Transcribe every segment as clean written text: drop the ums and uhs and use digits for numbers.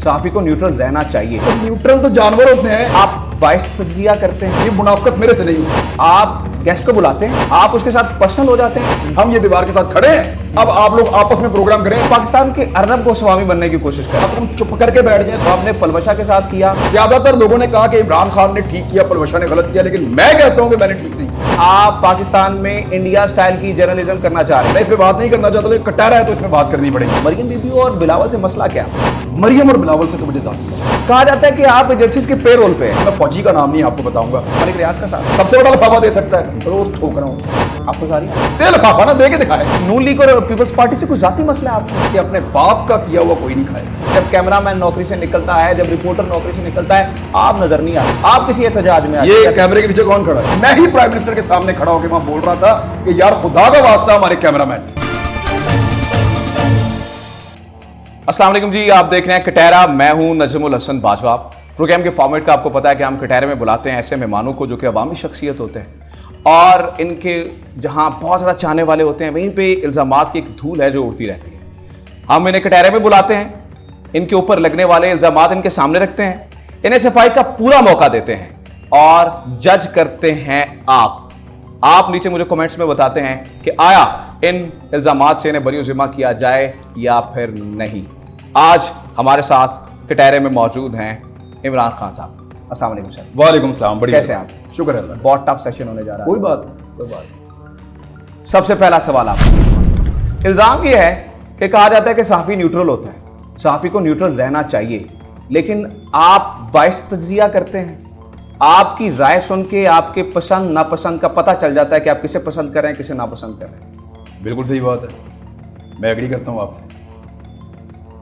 सहाफी को न्यूट्रल रहना चाहिए। तो न्यूट्रल तो जानवर होते हैं। आप बाइस तजिया करते हैं, ये मुनाफकत मेरे से नहीं हुई। आप गेस्ट को बुलाते हैं, आप उसके साथ पर्सनल हो जाते हैं। हम ये दीवार के साथ खड़े हैं, अब आप लोग आपस में प्रोग्राम करें। पाकिस्तान के अर्नब गोस्वामी बनने की कोशिश कर, अब तुम चुप करके बैठ जाए। तो आपने पलवशा के साथ किया। ज्यादातर लोगों ने कहा कि इमरान खान ने ठीक किया, पलवशा ने गलत किया, लेकिन मैं कहता हूं कि मैंने ठीक नहीं किया। आप पाकिस्तान में इंडिया स्टाइल की जर्नलिज्म करना चाह रहे मैं इस पे बात नहीं करना चाहता, लेकिन कटारा है तो इसमें बात करनी पड़ेगी। हैं। मरियम बीबी और बिलावल से मसला क्या? मरियम और बिलावल से तो मुझे जाती है। कहा जाता है कि आप एजेंसीज के पेरोल पे हैं। मैं फौजी का नाम नहीं आपको बताऊंगा। मलिक रियाज का साथ सबसे बड़ा लिफाफा दे सकता है, रोज ठोक रहा हूं। आपको सारी दे लिफाफा ना, दे के दिखाए नून लीग और पीपल्स पार्टी से कुछ जाती मसला है आपको। कि अपने बाप का किया हुआ कोई नहीं खाए। जब कैमरामैन नौकरी से निकलता है, जब रिपोर्टर नौकरी से निकलता है, आप नजर नहीं आते। आप किसी एहतजाज में आते ये हैं। कैमरे के पीछे कौन खड़ा है? मैं ही प्राइम मिनिस्टर के सामने खड़ा होकर वहां बोल रहा था कि यार खुदा का वास्ता हमारे कैमरामैन। अस्सलाम वालेकुम जी, आप देख रहे हैं कटहरा। मैं हूं नजमुल हसन बाजवा। प्रोग्राम के फॉर्मेट का आपको पता है कि हम कटहरे में बुलाते हैं ऐसे मेहमानों को जो कि अवामी शख्सियत होते हैं और इनके जहां बहुत ज़्यादा चाहने वाले होते हैं, वहीं पे इल्ज़ामात की एक धूल है जो उड़ती रहती है। हम इन्हें कटहरे में बुलाते हैं, इनके ऊपर लगने वाले इल्ज़ामात इनके सामने रखते हैं, इन्हें सफाई का पूरा मौका देते हैं और जज करते हैं आप नीचे मुझे कमेंट्स में बताते हैं कि आया इन इल्ज़ामात से इन्हें बरी ज़िम्मा किया जाए या फिर नहीं। आज हमारे साथ कटहरे में मौजूद हैं इमरान खान साहब। अस्सलाम वालेकुम सर। वालेकुम सलाम। बढ़िया, कैसे हैं आप? शुक्र है अल्लाह। बहुत टफ सेशन होने जा रहा है। कोई बात नहीं, कोई बात नहीं। सबसे पहला सवाल आपको, इल्जाम यह है कि कहा जाता है कि सहाफी न्यूट्रल होता है, सहाफी को न्यूट्रल रहना चाहिए, लेकिन आप बाइस तजिया करते हैं। आपकी राय सुन के आपके पसंद नापसंद का पता चल जाता है कि आप किसे पसंद कर रहे हैं, किसे नापसंद कर रहे हैं। बिल्कुल सही बात है, मैं एग्री करता हूँ आपसे।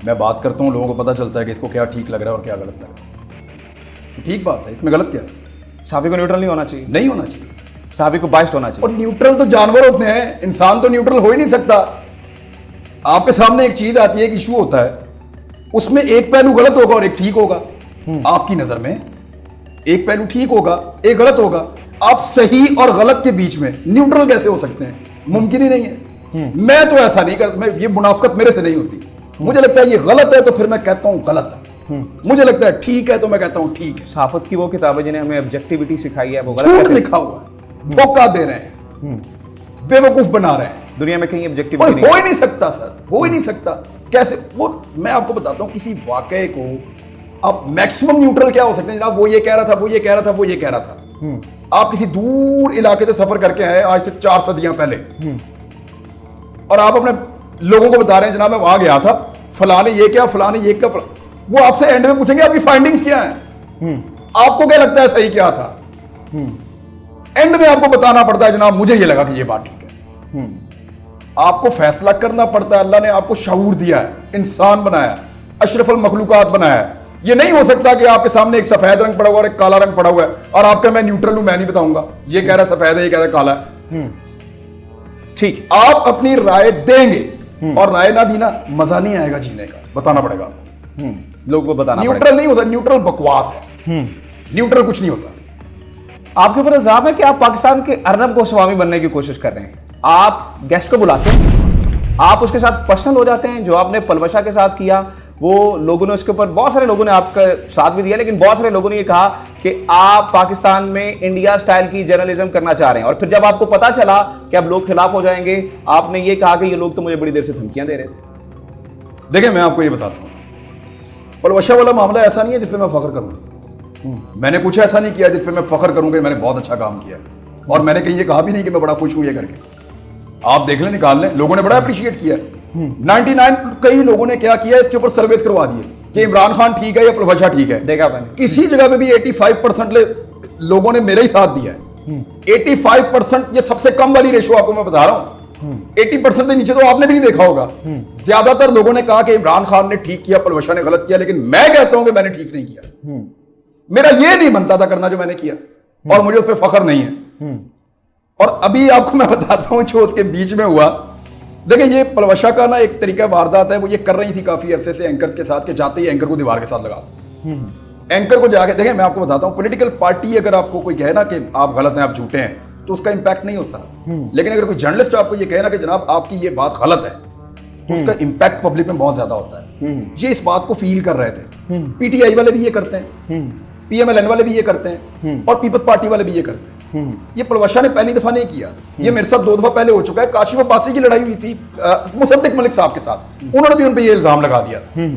मैं बात करता हूँ, लोगों को पता चलता है कि इसको क्या ठीक लग रहा है और क्या गलत लग रहा है। तो ठीक बात है, इसमें गलत क्या है? सहाफी को न्यूट्रल नहीं होना चाहिए, नहीं होना चाहिए। सहाफी को बाइस्ड होना चाहिए। और न्यूट्रल तो जानवर होते हैं, इंसान तो न्यूट्रल हो ही नहीं सकता। आपके सामने एक चीज आती है, एक इशू होता है, उसमें एक पहलू गलत होगा और एक ठीक होगा। आपकी नजर में एक पहलू ठीक होगा, एक गलत होगा। आप सही और गलत के बीच में न्यूट्रल कैसे हो सकते हैं? मुमकिन ही नहीं है। मैं तो ऐसा नहीं करता, ये मुनाफकत मेरे से नहीं होती। मुझे लगता है ये गलत है तो फिर मैं कहता हूं गलत है। मुझे लगता है ठीक है तो मैं कहता हूं ठीक है। सहाफत की वो किताबें जिन्हें हमें ऑब्जेक्टिविटी सिखाई है वो गलत झूठ कैसे? लिखा हुआ है, धोखा दे रहे हैं, बेवकूफ बना रहे हैं। दुनिया में कहीं और ऑब्जेक्टिविटी हो नहीं। ही नहीं सकता सर, हो ही नहीं सकता। कैसे वो, मैं आपको बताता हूं, किसी वाकये को आप मैक्सिमम न्यूट्रल क्या हो सकते हैं? जनाब वो ये कह रहा था, वो ये कह रहा था, वो ये कह रहा था। आप किसी दूर इलाके से सफर करके आए आज से 4 सदियां पहले, और आप अपने लोगों को बता रहे हैं जनाब मैं वहां गया था, फलाने ये क्या, फलाने ये क्या, वो आपसे एंड में पूछेंगे आपकी फाइंडिंग्स क्या है, आपको क्या लगता है सही क्या था। एंड में आपको बताना पड़ता है जनाब मुझे ये लगा कि ये बात ठीक है। आपको फैसला करना पड़ता है। अल्लाह ने आपको शऊर दिया है, इंसान बनाया, अशरफुल मखलूकात बनाया है। ये नहीं हो सकता कि आपके सामने एक सफेद रंग पड़ा हुआ और एक काला रंग पड़ा हुआ है और आपका मैं न्यूट्रल हूं, मैं नहीं बताऊंगा ये कह रहा है सफेद है, ये कह रहा है काला है। ठीक, आप अपनी राय देंगे और राय ना दी ना, मजा नहीं आएगा जीने का, बताना पड़ेगा आपको। लोगों को बताना न्यूट्रल नहीं होता, न्यूट्रल बकवास है। न्यूट्रल कुछ नहीं होता। आपके ऊपर इल्जाम है कि आप पाकिस्तान के अर्नब गोस्वामी बनने की कोशिश कर रहे हैं। आप गेस्ट को बुलाते हैं, आप उसके साथ पर्सनल हो जाते हैं। जो आपने पलवशा के साथ किया, वो लोगों ने उसके ऊपर, बहुत सारे लोगों ने आपका साथ भी दिया, लेकिन बहुत सारे लोगों ने ये कहा कि आप पाकिस्तान में इंडिया स्टाइल की जर्नलिज्म करना चाह रहे हैं। और फिर जब आपको पता चला कि अब लोग खिलाफ हो जाएंगे, आपने ये कहा कि ये लोग तो मुझे बड़ी देर से धमकियां दे रहे थे। देखिए मैं आपको ये बताता हूँ, पलवशा वाला मामला ऐसा नहीं है जिसपे मैं फख्र करूँ। मैंने कुछ ऐसा नहीं किया जिसपे मैं फख्र करूँ कि मैंने बहुत अच्छा काम किया, और मैंने कहीं ये कहा भी नहीं कि मैं बड़ा खुश हूँ ये करके। आप देख लें, निकाल लें, लोगों ने बड़ा अप्रिशिएट किया। 99 कई लोगों ने क्या किया, इसके ऊपर सर्वेस करवा दिए कि इमरान खान ठीक है या पलवशा ठीक है। देखा मैंने, किसी जगह पे भी 85% लोगों ने मेरे ही साथ दिया है। 85% ये सबसे कम वाली रेशो आपको मैं बता रहा हूं। 80% से नीचे तो आपने भी नहीं देखा होगा। ज्यादातर लोगों ने कहा कि इमरान खान ने ठीक किया, पलवशा ने गलत किया, लेकिन मैं कहता हूं कि मैंने ठीक नहीं किया। मेरा ये नहीं बनता था करना जो मैंने किया, और मुझे उस पर फख्र नहीं है। और अभी आपको मैं बताता हूं जो उसके बीच में हुआ। देखिए ये पलवशा का ना एक तरीका वारदात है, वो ये कर रही थी काफी अरसे से एंकर्स के साथ, के जाते ही एंकर को दीवार के साथ लगा दो। एंकर को जाके देखें, मैं आपको बताता हूं, पॉलिटिकल पार्टी अगर आपको कोई कहे ना कि आप गलत हैं, आप झूठे हैं, तो उसका इंपैक्ट नहीं होता। लेकिन अगर कोई जर्नलिस्ट आपको ये कहे ना कि जनाब आपकी ये बात गलत है, उसका इम्पैक्ट पब्लिक में बहुत ज्यादा होता है। ये इस बात को फील कर रहे थे। पीटीआई वाले भी ये करते हैं, पीएमएलएन वाले भी ये करते हैं, और पीपल्स पार्टी वाले भी ये करते हैं। ये पलवशा ने पहली दफा नहीं किया, ये मेरे साथ 2 दफा पहले हो चुका है। काशिफ अब्बासी की लड़ाई हुई थी मुसद्दिक मलिक साहब के साथ, उन्होंने भी उन पे ये इल्जाम लगा दिया था।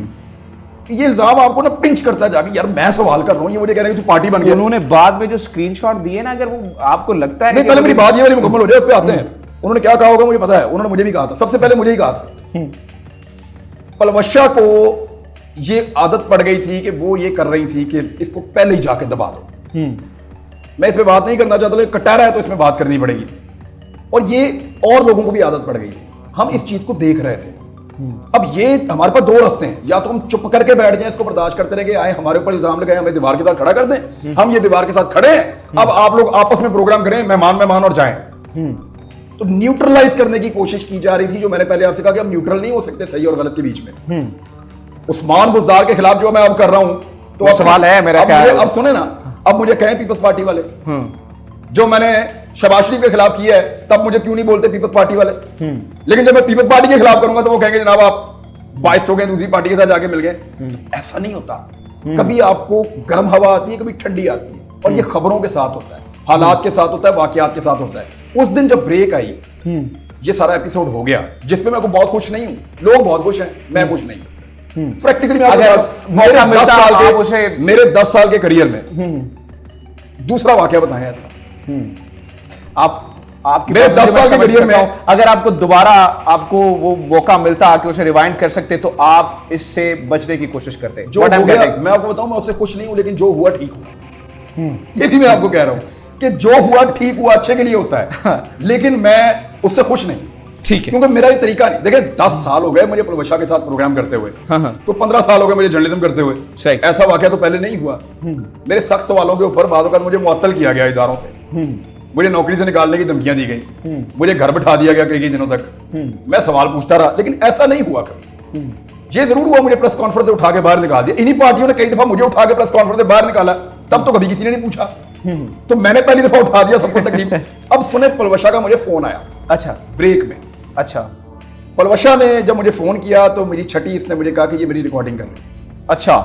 ये इल्जाम आपको ना पिंच करता है जाके, यार मैं सवाल कर रहा हूं, ये मुझे कह रहे हैं कि तू पार्टी बन गया। उन्होंने बाद में जो स्क्रीनशॉट दिए ना, अगर वो आपको लगता है नहीं, पहले मेरी बात ये वाली मुकम्मल हो जाए, उस पे आते हैं। उन्होंने क्या कहा होगा मुझे पता है, उन्होंने मुझे भी कहा था, सबसे पहले मुझे ही कहा था। पलवशा को ये आदत पड़ गई थी कि वो ये कर रही थी कि इसको पहले ही जाके दबा दो। मैं इस पे बात नहीं करना चाहता, लेकिन कटारा है तो इसमें बात करनी पड़ेगी। और ये और लोगों को भी आदत पड़ गई थी, हम इस चीज को देख रहे थे। अब ये हमारे पास 2 रास्ते हैं, या तो हम चुप करके बैठ जाएं, इसको बर्दाश्त करते रहे, आए हमारे ऊपर इल्जाम लगाए, हमें दीवार के साथ खड़ा कर दें, हम ये दीवार के साथ खड़े हैं, अब आप लोग आपस में प्रोग्राम करें, मेहमान और जाएं। तो न्यूट्रलाइज करने की कोशिश की जा रही थी, जो मैंने पहले आपसे कहा कि हम न्यूट्रल नहीं हो सकते सही और गलत के बीच में। उस्मान बुज़दार के खिलाफ जो मैं अब कर रहा हूं, तो सवाल है मेरा, अब सुने ना, अब मुझे कहें पीपल्स पार्टी वाले, जो मैंने शहबाज शरीफ के खिलाफ किया है, तब मुझे क्यों नहीं बोलते पीपल्स पार्टी वाले। लेकिन जब मैं पीपल्स पार्टी के खिलाफ करूंगा तो वो कहेंगे जनाब आप बाइस्ड हो गए, दूसरी पार्टी के साथ जाके मिल गए। तो ऐसा नहीं होता, कभी आपको गर्म हवा आती है, कभी ठंडी आती है, और ये खबरों के साथ होता है, हालात के साथ होता है, वाकयात के साथ होता है। उस दिन जब ब्रेक आई, ये सारा एपिसोड हो गया, जिसपे मैं बहुत खुश नहीं हूं, लोग बहुत खुश हैं, मैं खुश नहीं। प्रैक्टिकली मेरे 10 साल के करियर में दूसरा वाकया बताएं ऐसा। आपके मेरे 10 साल के करियर में अगर आपको दोबारा आपको वो मौका मिलता कि उसे रिवाइंड कर सकते, तो आप इससे बचने की कोशिश करते। जो हो गया, मैं आपको बताऊं, मैं उससे खुश नहीं हूं, लेकिन जो हुआ ठीक हुआ। ये भी मैं आपको कह रहा हूं कि जो हुआ ठीक हुआ, अच्छे के लिए होता है, लेकिन मैं उससे खुश नहीं। ठीक है, क्योंकि मेरा ये तरीका नहीं। देखिए 10 साल हो गए मुझे पलवशा के साथ प्रोग्राम करते हुए, तो 15 साल हो गए मुझे जर्नलिज्म करते हुए। ऐसा वाकया तो पहले नहीं हुआ। मेरे सख्त सवालों के ऊपर बाद मुझे मुअत्तल किया गया इदारों से, मुझे नौकरी से निकालने की धमकियां दी गई, मुझे घर बैठा दिया गया कई दिनों तक। मैं सवाल पूछता रहा, लेकिन ऐसा नहीं हुआ कभी। ये जरूर हुआ मुझे प्रेस कॉन्फ्रेंस से उठा के बाहर निकाल दिया। इन्हीं पार्टियों ने कई दफा मुझे उठा के प्रेस कॉन्फ्रेंस से बाहर निकाला, तब तो कभी किसी ने नहीं पूछा, तो मैंने पहली दफा उठा दिया सबको तकलीफ। अब सुने, पलवशा का मुझे फोन आया, अच्छा, ब्रेक में। अच्छा, पलवशा ने जब मुझे फोन किया तो मेरी छठी, इसने मुझे कहा कि ये मेरी रिकॉर्डिंग कर रही। अच्छा,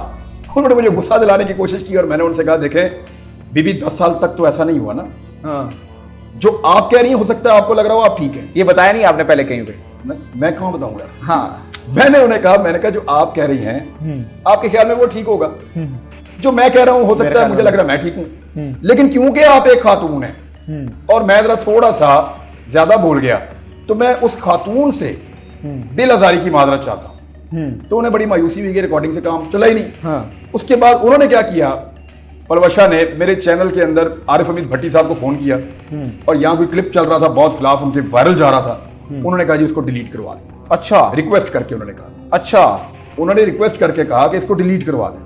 उन्होंने मुझे गुस्सा दिलाने की कोशिश की, और मैंने उनसे कहा देखें बीबी 10 साल तक तो ऐसा नहीं हुआ ना। जो आप कह रही हैं, हो सकता है आपको लग रहा हो आप ठीक है। ये बताया नहीं आपने पहले कहीं पे? मैं कहां बताऊंगा। हाँ, मैंने उन्हें कहा जो आप कह रही हैं आपके ख्याल में वो ठीक होगा, जो मैं कह रहा हूं हो सकता है मुझे लग रहा है मैं ठीक हूं, लेकिन क्योंकि आप एक खातून हैं और मैं जरा थोड़ा सा ज्यादा बोल गया, तो मैं उस खातून से दिल आजारी की माजरत चाहता हूं। तो उन्हें बड़ी मायूसी हुई कि रिकॉर्डिंग से काम चला ही नहीं। उसके बाद उन्होंने क्या किया, पलवशा ने मेरे चैनल के अंदर आरिफ हमीद भट्टी साहब को फोन किया, और यहाँ कोई क्लिप चल रहा था बहुत खिलाफ उनके, वायरल जा रहा था। उन्होंने कहा जी उसको डिलीट करवा दें। अच्छा, रिक्वेस्ट करके उन्होंने कहा। अच्छा, उन्होंने रिक्वेस्ट करके कहा कि इसको डिलीट करवा दें।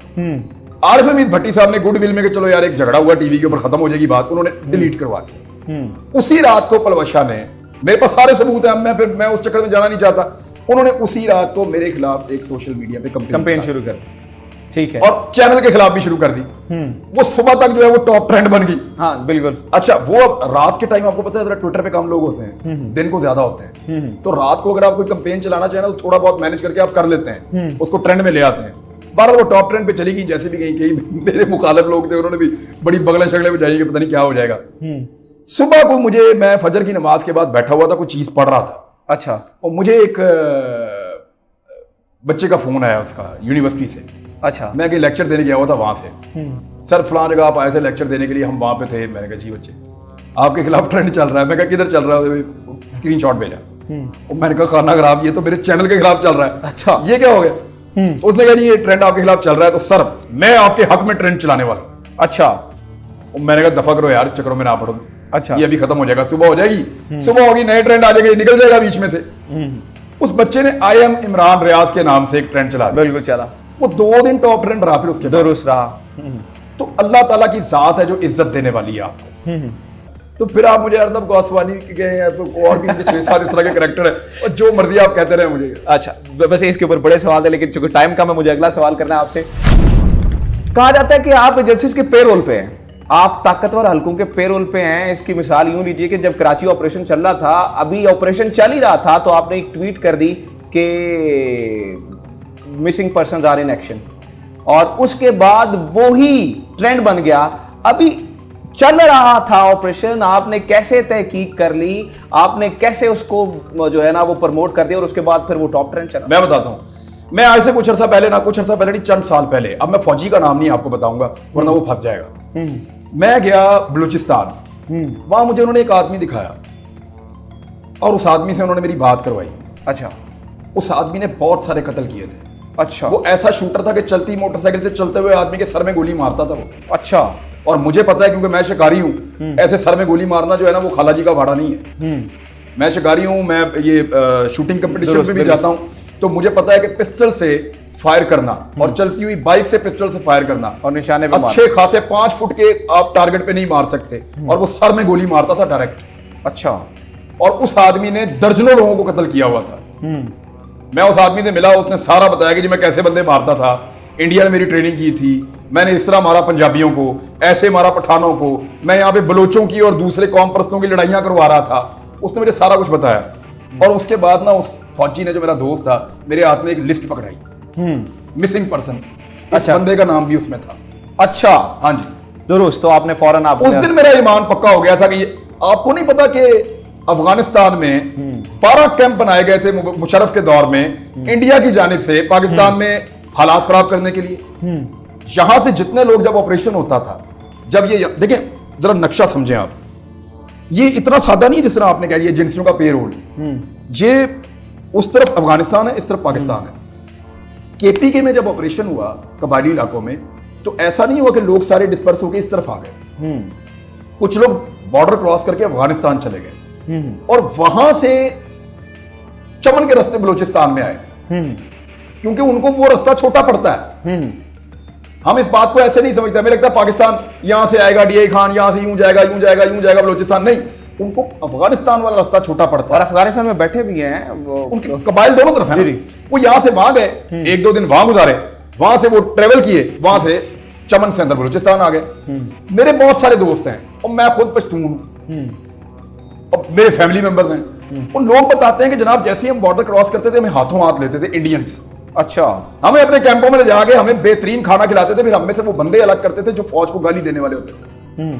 आरिफ हमीद भट्टी साहब ने गुडविल में कि चलो यार एक झगड़ा हुआ टीवी के ऊपर, खत्म हो जाएगी बात, उन्होंने डिलीट करवा दिया। उसी रात को पलवशा ने, मेरे पास सारे सबूत हैं, मैं उस चक्कर में जाना नहीं चाहता, उन्होंने उसी रात को मेरे खिलाफ एक सोशल मीडिया पे कंपेन शुरू कर दी। ठीक है, और चैनल के खिलाफ भी शुरू कर दी। वो सुबह तक जो है वो टॉप ट्रेंड बन गई। हाँ बिल्कुल। अच्छा, वो अब रात के टाइम आपको पता है जरा ट्विटर पे कम लोग होते हैं, दिन को ज्यादा होते हैं, तो रात को अगर आप कोई कंपेन चलाना चाहें तो थोड़ा बहुत मैनेज करके आप कर लेते हैं, उसको ट्रेंड में ले आते हैं। बार वो टॉप ट्रेंड पे चली गई, जैसे भी गई। कई मेरे मुखालिफ लोग थे, उन्होंने भी बड़ी बगलें शगलें बजाई कि पता नहीं क्या हो जाएगा। सुबह को मुझे, मैं फजर की नमाज के बाद बैठा हुआ था, कुछ चीज पढ़ रहा था। अच्छा, और मुझे एक बच्चे का फोन आया उसका यूनिवर्सिटी से। अच्छा, मैं कहीं लेक्चर देने गया हुआ था वहां से। सर फलां जगह आप आए थे लेक्चर देने के लिए, हम वहां पे थे। मैंने कहा जी बच्चे आपके खिलाफ ट्रेंड चल रहा है। मैं कहा किधर चल रहा है? स्क्रीनशॉट भेजा। और मैंने कहा खाना खराब, ये तो मेरे चैनल के खिलाफ चल रहा है। अच्छा, ये क्या हो गया? उसने कहा ये ट्रेंड आपके खिलाफ चल रहा है, तो सर मैं आपके हक में ट्रेंड चलाने वाला हूं। अच्छा, मैंने कहा दफा करो यार, चक्करों में ना पड़ो। अच्छा, ये अभी खत्म हो जाएगा, सुबह हो जाएगी, सुबह होगी, नए ट्रेंड आ जाएंगे, निकल जाएगा बीच में से। उस बच्चे ने आई एम इमरान रियाज के नाम से एक ट्रेंड चला, बिल्कुल चला। वो 2 दिन टॉप ट्रेंड रहा, फिर उसके दुरुस्त रहा। तो अल्लाह ताला की जात है जो इज्जत देने वाली है आपको। तो फिर आप मुझे अर्नब गोस्वामी के और भी 6-7 इस तरह के कैरेक्टर है, और जो मर्जी आप कहते रहे मुझे। अच्छा, बस इसके ऊपर बड़े सवाल है, लेकिन चूंकि टाइम कम है, मुझे अगला सवाल करना है आपसे। कहा जाता है कि आप एजेंसीज के पेरोल पे हैं, आप ताकतवर हलकों के पेरोल पे हैं। इसकी मिसाल यूं लीजिए कि जब कराची ऑपरेशन चल रहा था, अभी ऑपरेशन चल ही रहा था, तो आपने एक ट्वीट कर दी कि missing person are in action, और उसके बाद वो ही ट्रेंड बन गया। अभी चल रहा था ऑपरेशन, आपने कैसे तहकीक कर ली, आपने कैसे उसको जो है ना वो प्रमोट कर दिया, और उसके बाद फिर वो टॉप ट्रेंड चला? मैं बताता हूं, मैं आज से कुछ अर्सा पहले नहीं, चंद साल पहले, अब मैं फौजी का नाम नहीं आपको बताऊंगा वरना वो फंस जाएगा। मैं गया बलूचिस्तान, वहां मुझे उन्होंने एक आदमी दिखाया और उस आदमी से उन्होंने मेरी बात करवाई। अच्छा। उस आदमी ने बहुत सारे कत्ल किए थे। अच्छा। वो ऐसा शूटर था कि चलती मोटरसाइकिल से चलते हुए आदमी के सर में गोली मारता था वो। अच्छा। और मुझे पता है क्योंकि मैं शिकारी हूं, ऐसे सर में गोली मारना जो है ना वो खाला जी का भाड़ा नहीं है। मैं शिकारी हूं, मैं ये शूटिंग कंपटीशन में भी जाता हूं, तो मुझे पता है कि पिस्टल से फायर करना और चलती हुई बाइक से पिस्टल से फायर करना और निशाने पे अच्छे खासे 5 फुट के आप टारगेट पे नहीं मार सकते, और वो सर में गोली मारता था डायरेक्ट। अच्छा। और उस आदमी ने दर्जनों लोगों को कत्ल किया हुआ था। मैं उस आदमी से मिला, उसने सारा बताया कि जी मैं कैसे बंदे मारता था, इंडिया ने मेरी ट्रेनिंग की थी, मैंने इस तरह मारा पंजाबियों को, ऐसे मारा पठानों को, मैं यहाँ पे बलोचों की और दूसरे कौम परस्तों की लड़ाइयां करवा रहा था। उसने मुझे सारा कुछ बताया। और उसके बाद ना उस फौजी ने, जो मेरा दोस्त था, मेरे हाथ में एक लिस्ट पकड़ाई मिसिंग पर्सन। अच्छा। बंदे का नाम भी उसमें था। अच्छा। हाँ जी, दुरुस्त। तो आपने फौरन उस दिन मेरा ईमान पक्का हो गया था कि आपको नहीं पता कि अफगानिस्तान में 12 कैंप बनाए गए थे मुशर्रफ के दौर में इंडिया की जानिब से पाकिस्तान में हालात खराब करने के लिए। यहां से जितने लोग, जब ऑपरेशन होता था, जब ये देखें जरा नक्शा समझें आप, ये इतना सादा नहीं जिस तरह आपने कह दिया एजेंसियों का पेरोल। ये उस तरफ अफगानिस्तान है, इस तरफ पाकिस्तान है। केपीके में जब ऑपरेशन हुआ कबाड़ी इलाकों में, तो ऐसा नहीं हुआ कि लोग सारे डिस्पर्स होकर इस तरफ आ गए। कुछ लोग बॉर्डर क्रॉस करके अफगानिस्तान चले गए और वहां से चमन के रास्ते बलूचिस्तान में आए, क्योंकि उनको वो रास्ता छोटा पड़ता है। हम इस बात को ऐसे नहीं समझते, हमें लगता है पाकिस्तान यहां से आएगा, डीआई खान यहां से यूं जाएगा यूं जाएगा यूं जाएगा बलूचिस्तान, नहीं, उनको अफगानिस्तान वाला रास्ता छोटा पड़ता है। और अफगानिस्तान में बैठे भी हैं वो, उनके कबाइल दोनों तरफ है। वो यहां से वहां गए, 1-2 दिन वहां गुजारे, वहां से वो ट्रेवल किए, वहां से चमन से अंदर बलूचिस्तान आ गए। मेरे बहुत सारे दोस्त हैं और मैं खुद पश्तून हूं और मेरे फैमिली मेंबर्स हैं। उन लोग बताते हैं कि जनाब जैसे ही हम बॉर्डर क्रॉस करते थे, हमें हाथों हाथ लेते थे इंडियंस। अच्छा। हमें अपने कैंपों में ले जाके हमें बेहतरीन खाना खिलाते थे, फिर हम में से वो बंदे अलग करते थे जो फौज को गाली देने वाले होते थे,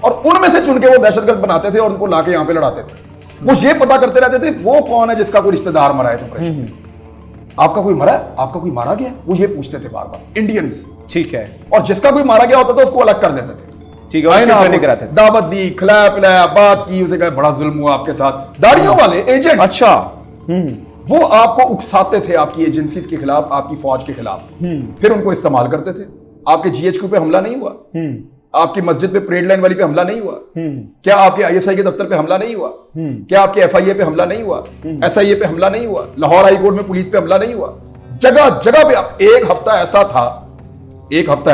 और उनमें से चुन के वो दहशतगर्द बनाते थे और उनको लाके यहां पे लड़ाते थे। वो ये पता करते रहते थे वो कौन है जिसका कोई रिश्तेदार मरा है इस ऑपरेशन में, आपका कोई मरा है, आपका कोई मारा गया, वो ये पूछते थे बार बार इंडियंस। ठीक है। और जिसका कोई मारा गया होता था उसको अलग कर देते थे। ठीक है। दावत दी, खिलाया पिलाया, बात की, उसे कहा बड़ा जुल्म हुआ आपके साथ। दाढ़ियों वाले एजेंट, अच्छा, वो आपको उकसाते थे आपकी एजेंसीज के खिलाफ, आपकी फौज के खिलाफ, फिर उनको इस्तेमाल करते थे। आपके जीएचक्यू पे हमला नहीं हुआ, आपकी मस्जिद पे परेड लाइन वाली पे हमला नहीं हुआ, क्या आपके आईएसआई के दफ्तर पे हमला नहीं हुआ, क्या आपके एफआईए पे हमला नहीं हुआ, एसआईए पे हमला नहीं हुआ, लाहौर हाई कोर्ट में पुलिस पे हमला नहीं हुआ, जगह जगह पे आप। एक हफ्ता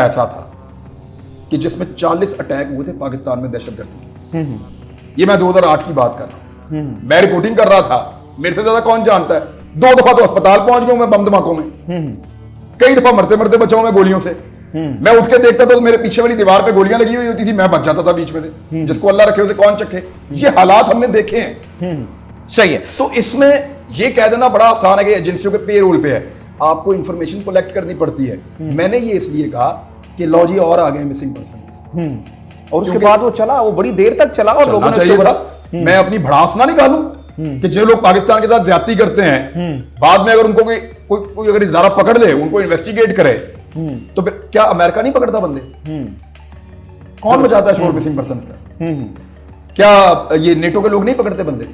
ऐसा था कि जिसमें 40 अटैक हुए थे पाकिस्तान में दहशतगर्दी। ये मैं 2008 की बात कर रहा हूं, मैं रिपोर्टिंग कर रहा था, मेरे से ज्यादा कौन जानता है। 2 दफा तो अस्पताल पहुंच गया मैं बम धमाकों में, कई दफा मरते मरते बचा हूं मैं गोलियों से। मैं उठ के देखता था तो मेरे पीछे वाली दीवार पे गोलियां लगी हुई होती थी, मैं बच जाता था बीच में से। जिसको अल्लाह रखे उसे कौन चखे। ये हालात हमने देखे हैं। सही है। तो इसमें ये कह देना बड़ा आसान है कि एजेंसियों के पेरोल पे है, आपको इंफॉर्मेशन कलेक्ट करनी पड़ती है। मैंने ये इसलिए कहा कि लॉ जी और आ गए मिसिंग पर्सन, और उसके बाद वो चला, वो बड़ी देर तक चला और लोगों ने चाहिए था। मैं अपनी भड़ास ना निकालूं कि जो लोग पाकिस्तान के साथ ज्यादती करते हैं, बाद में अगर उनको कोई अगर इदारा पकड़ ले, उनको इन्वेस्टिगेट करे, तो फिर क्या अमेरिका नहीं पकड़ता बंदे? कौन मचाता है शोर मिसिंग पर्सन का? क्या ये नेटो के लोग नहीं पकड़ते बंदे?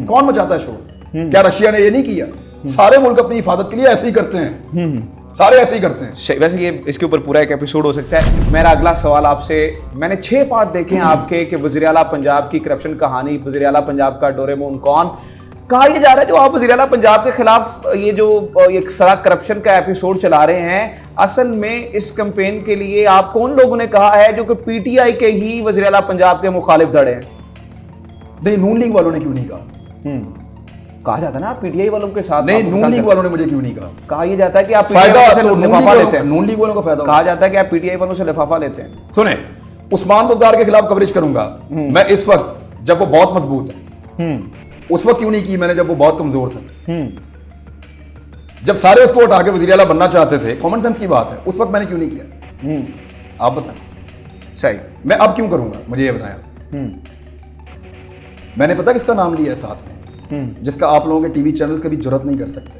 कौन मचाता है शोर? क्या रशिया ने ये नहीं किया? सारे मुल्क अपनी हिफाजत के लिए ऐसे ही करते हैं, सारे ऐसे ही करते हैं। वैसे ये इसके ऊपर पूरा एक एपिसोड हो सकता है। मेरा अगला सवाल आपसे, मैंने 6 पार्ट देखे हैं आपके कि वज़ीर आला पंजाब की करप्शन कहानी, वज़ीर आला पंजाब का डोरेमोन कौन। कहा यह जा रहा है जो आप वज़ीर आला पंजाब के खिलाफ ये जो एक सारा करप्शन का एपिसोड चला रहे हैं, असल में इस कैंपेन के लिए आपको उन लोगों ने कहा है जो कि पीटीआई के ही वज़ीर आला पंजाब के मुखालिफ धड़े हैं? नहीं, नून लीग वालों ने क्यों नहीं कहा? कहा जाता है ना पीटीआई वालों के साथ। नहीं, नून लीग वालों ने मुझे क्यों नहीं कहा? कहा यह जाता है कि आप फायदा तो लिफाफा लेते हैं, नून लीग वालों का फायदा। कहा जाता है कि आप पीटीआई वालों से लिफाफा लेते हैं। सुने, उस्मान बुज़दार के खिलाफ कवरेज करूंगा मैं इस वक्त जब वो बहुत मजबूत है। उस वक्त क्यों नहीं की मैंने जब वो बहुत कमजोर था? जब सारे उसको हटा के वज़ीर आला बनना चाहते थे, कॉमन सेंस की बात है, उस वक्त मैंने क्यों नहीं किया? आप बताएं। सही। मैं अब क्यों करूंगा? मुझे ये बताया। मैंने पता किसका नाम लिया है साथ में, जिसका आप लोगों के टीवी चैनल्स कभी जरूरत नहीं कर सकते।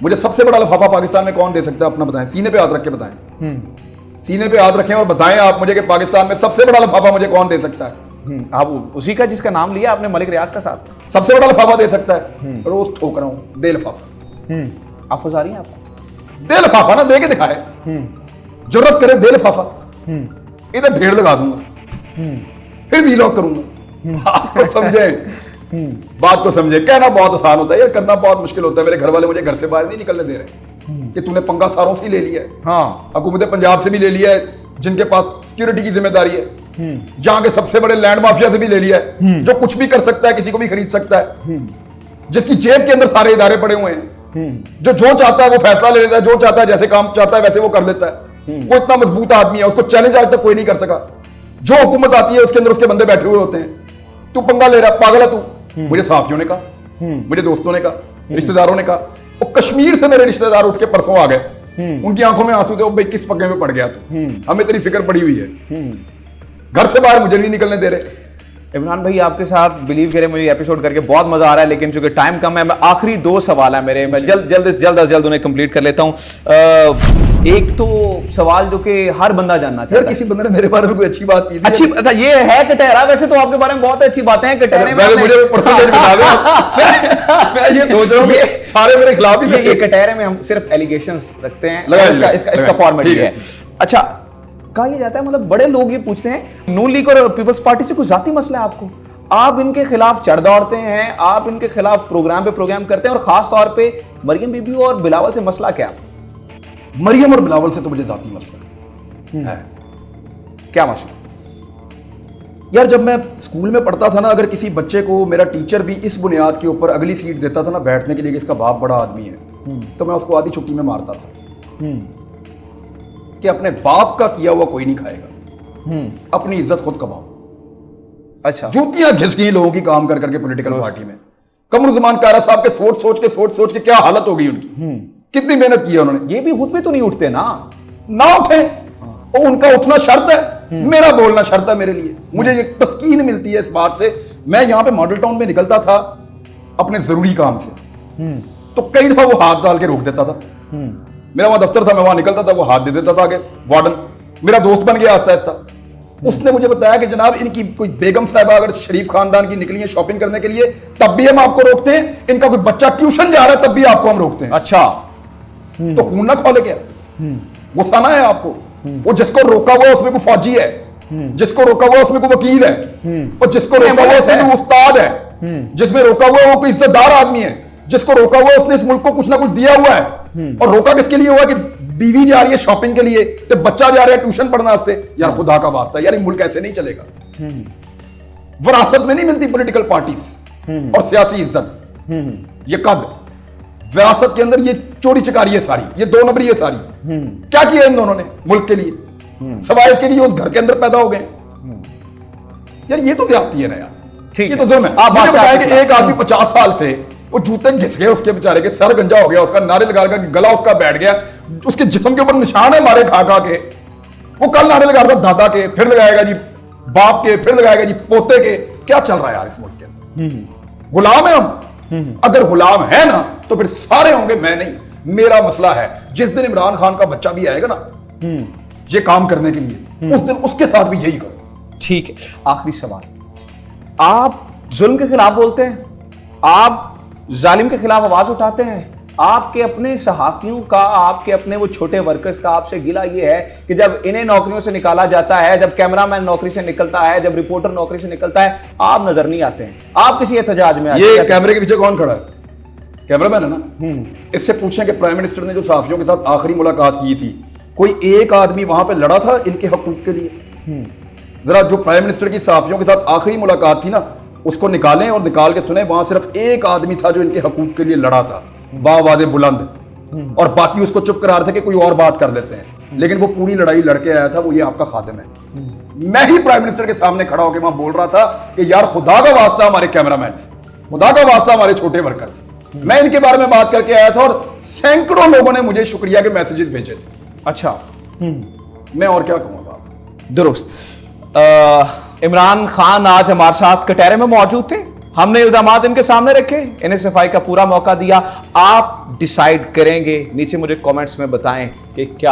मुझे सबसे बड़ा लिफाफा पाकिस्तान में कौन दे सकता है? अपना बताएं, सीने पे हाथ रख के बताएं। सीने पे हाथ रखें और बताएं आप मुझे कि पाकिस्तान में सबसे बड़ा लिफाफा मुझे कौन दे सकता है? आप उसी का जिसका नाम लिया आपने, मलिक रियाज का साथ। सबसे बड़ा लिफाफा दे सकता है। रोज ठोक रहा हूं, दे लिफाफा। आफत आ रही है आपको? दे लिफाफा ना, दे के दिखाए। जरूरत करे दे लिफाफा, इधर ढेर लगा दूंगा, फिर वीलॉग करूंगा। बात को समझे, बात को समझे। कहना बहुत आसान होता है यार, करना बहुत मुश्किल होता है। मेरे घर वाले मुझे घर से बाहर नहीं निकलने दे रहे कि तूने पंगा सारों से ही ले लिया है। हाँ, हुकूमत पंजाब से भी ले लिया है, जिनके पास सिक्योरिटी की जिम्मेदारी है, जहां के सबसे बड़े लैंड माफिया से भी ले लिया है, जो कुछ भी कर सकता है, किसी को भी खरीद सकता है, जिसकी जेब के अंदर सारे इदारे पड़े हुए हैं, जो चाहता है वो फैसला ले लेता है, जो चाहता है जैसे काम चाहता है वैसे वो कर देता है। वो इतना मजबूत आदमी है, उसको चैलेंज आज तक कोई नहीं कर सका। जो हुकूमत आती है उसके अंदर उसके बंदे बैठे हुए होते हैं। तू पंगा ले रहा, पागल है तू। मुझे साफियों ने कहा, मुझे दोस्तों ने कहा, रिश्तेदारों ने कहा। और कश्मीर से मेरे रिश्तेदार उठ के परसों आ गए, उनकी आंखों में आंसू थे, भाई किस पक्के में पड़ गया तू, हमें तेरी फिक्र पड़ी हुई है। घर से बाहर मुझे नहीं निकलने दे रहे। इमरान भाई आपके साथ बिलीव करें मुझे एपिसोड करके बहुत मजा आ रहा है, लेकिन चूंकि टाइम कम है, मैं आखिरी 2 सवाल है मेरे, मैं जल्द उन्हें कंप्लीट कर लेता हूं। एक तो सवाल जो कि हर बंदा जानना चाहता है। किसी बंदे ने मेरे बारे में कोई अच्छी बात की थी? अच्छी अच्छा ये है कटहरा, वैसे तो आपके बारे में बहुत अच्छी बातें हैं कटहरे में। मुझे परसेंटेज बता दो। मैं ये सोच रहा हूं ये सारे मेरे खिलाफ ही ये कटहरे में हम सिर्फ एलिगेशंस रखते हैं, इसका इसका फॉर्मेट ये है। अच्छा, कहा यह जाता है, मतलब बड़े लोग ये पूछते हैं नून लीग और पीपल्स पार्टी से कोई जाती मसला है आपको? आप इनके खिलाफ चढ़ दौड़ते हैं, आप इनके खिलाफ प्रोग्राम पे प्रोग्राम करते हैं, और खास तौर पे मरियम बीबी और बिलावल से मसला क्या? मरियम और बिलावल से तो मुझे जाती मसला है। क्या मसला? यार जब मैं स्कूल में पढ़ता था ना, अगर किसी बच्चे को मेरा टीचर भी इस बुनियाद के ऊपर अगली सीट देता था ना बैठने के लिए कि इसका बाप बड़ा आदमी है, तो मैं उसको आधी छुट्टी में मारता था कि अपने बाप का किया हुआ कोई नहीं खाएगा, अपनी इज्जत खुद कमाओ। अच्छा, जूतियां घिस गई लोगों की काम कर करके पॉलिटिकल पार्टी में। कमरुज़्ज़मान कारा साहब के सोच के क्या हालत हो गई उनकी, कितनी मेहनत की है उन्होंने। ये भी खुद पे तो नहीं उठते ना उठे, और उनका उठना शर्त है, मेरा बोलना शर्त है मेरे लिए। मुझे ये तस्कीन मिलती है इस बात से। मैं यहां पे मॉडल टाउन में निकलता था अपने जरूरी काम से, तो कई दफा वो हाथ डाल के रोक देता था। मेरा वहां दफ्तर था, मैं वहां निकलता था, वो हाथ दे देता था आगे। वार्डन मेरा दोस्त बन गया आहिस्ता आहिस्ता। उसने मुझे बताया कि जनाब इनकी कोई बेगम साहिबा अगर शरीफ खानदान की निकली है शॉपिंग करने के लिए, तब भी हम आपको रोकते हैं। इनका कोई बच्चा ट्यूशन जा रहा है, तब भी आपको हम रोकते हैं। अच्छा, तो खून ना खोले क्या? गुस्सा ना है आपको? वो जिसको रोका हुआ उसमें कोई फौजी है, जिसको रोका हुआ उसमें कोई वकील है, और जिसको रोका हुआ उसमें कोई उस्ताद है, जिसमें रोका हुआ वो कोई इज्जतदार आदमी है, जिसको रोका हुआ उसने इस मुल्क को कुछ ना कुछ दिया हुआ है। और रोका किसके लिए हुआ कि बीवी जा रही है शॉपिंग के लिए, तो बच्चा जा रहा है ट्यूशन पढ़ना से। यार खुदा का वास्ता, यार ये मुल्क ऐसे नहीं चलेगा। विरासत में नहीं मिलती पॉलिटिकल पार्टीज और सियासी इज्जत। ये कद विरासत के अंदर ये चोरी चकारी है सारी, ये 2 नंबरी है सारी। क्या किया इन दोनों ने मुल्क के लिए, सवाए इसके लिए उस घर के अंदर पैदा हो गए। यार ये तो ज्यादती है ना यार, ये तो जुल्म है। आप मुझे बताएं कि एक आदमी 50 साल से वो जूते घिस गए, उसके बेचारे के सर गंजा हो गया, उसका नारे लगा लगा गला उसका बैठ गया, उसके जिस्म के ऊपर निशान है मारे खा खा के। वो कल नारे लगा रहा था दादा के, फिर लगाएगा जी बाप के, फिर लगाएगा जी पोते के। क्या चल रहा है यार इस मुल्क के अंदर? गुलाम है हम। अगर गुलाम है ना तो फिर सारे होंगे, मैं नहीं। मेरा मसला है जिस दिन इमरान खान का बच्चा भी आएगा ना ये काम करने के लिए, उस दिन उसके साथ भी यही करो। ठीक है, आखिरी सवाल, आप जुल्म के खिलाफ बोलते हैं, आप जालिम के खिलाफ आवाज उठाते हैं, आपके अपने सहाफियों का, आपके अपने वो छोटे वर्कर्स का आपसे गिला ये है कि जब इन्हें नौकरियों से निकाला जाता है, जब कैमरामैन नौकरी से निकलता है, जब रिपोर्टर नौकरी से निकलता है, आप नजर नहीं आते हैं, आप किसी एहतजाज में आते हैं। ये कैमरे के पीछे कौन खड़ा है? कैमरामैन है ना। इससे पूछें कि प्राइम मिनिस्टर ने जो सहाफियों के साथ आखिरी मुलाकात की थी, कोई एक आदमी वहां पे लड़ा था इनके हकूक के लिए? जरा जो प्राइम मिनिस्टर की सहाफियों के साथ आखिरी मुलाकात थी ना, उसको निकालें और निकाल के सुने, वहां सिर्फ एक आदमी था जो इनके हकूक के लिए लड़ा था, बावाज़े बुलंद, और बाकी उसको चुप करा रहे थे कि कोई और बात कर लेते हैं। लेकिन वो पूरी लड़ाई लड़के आया था, वो ये आपका खादिम है। मैं ही प्राइम मिनिस्टर के सामने खड़ा होकर वहां बोल रहा था कि यार खुदा का वास्ता हमारे कैमरामैन, खुदा का वास्ता हमारे छोटे वर्कर्स, मैं इनके बारे में बात करके आया था और सैकड़ों लोगों ने मुझे शुक्रिया के मैसेजेस भेजे थे। अच्छा, मैं और क्या कहूंगा आप। दुरुस्त। इमरान खान आज हमारे साथ कटहरे में मौजूद थे, हमने इल्जामात इनके सामने रखे, इन्हें सफाई का पूरा मौका दिया। आप डिसाइड करेंगे, नीचे मुझे कमेंट्स में बताएं कि क्या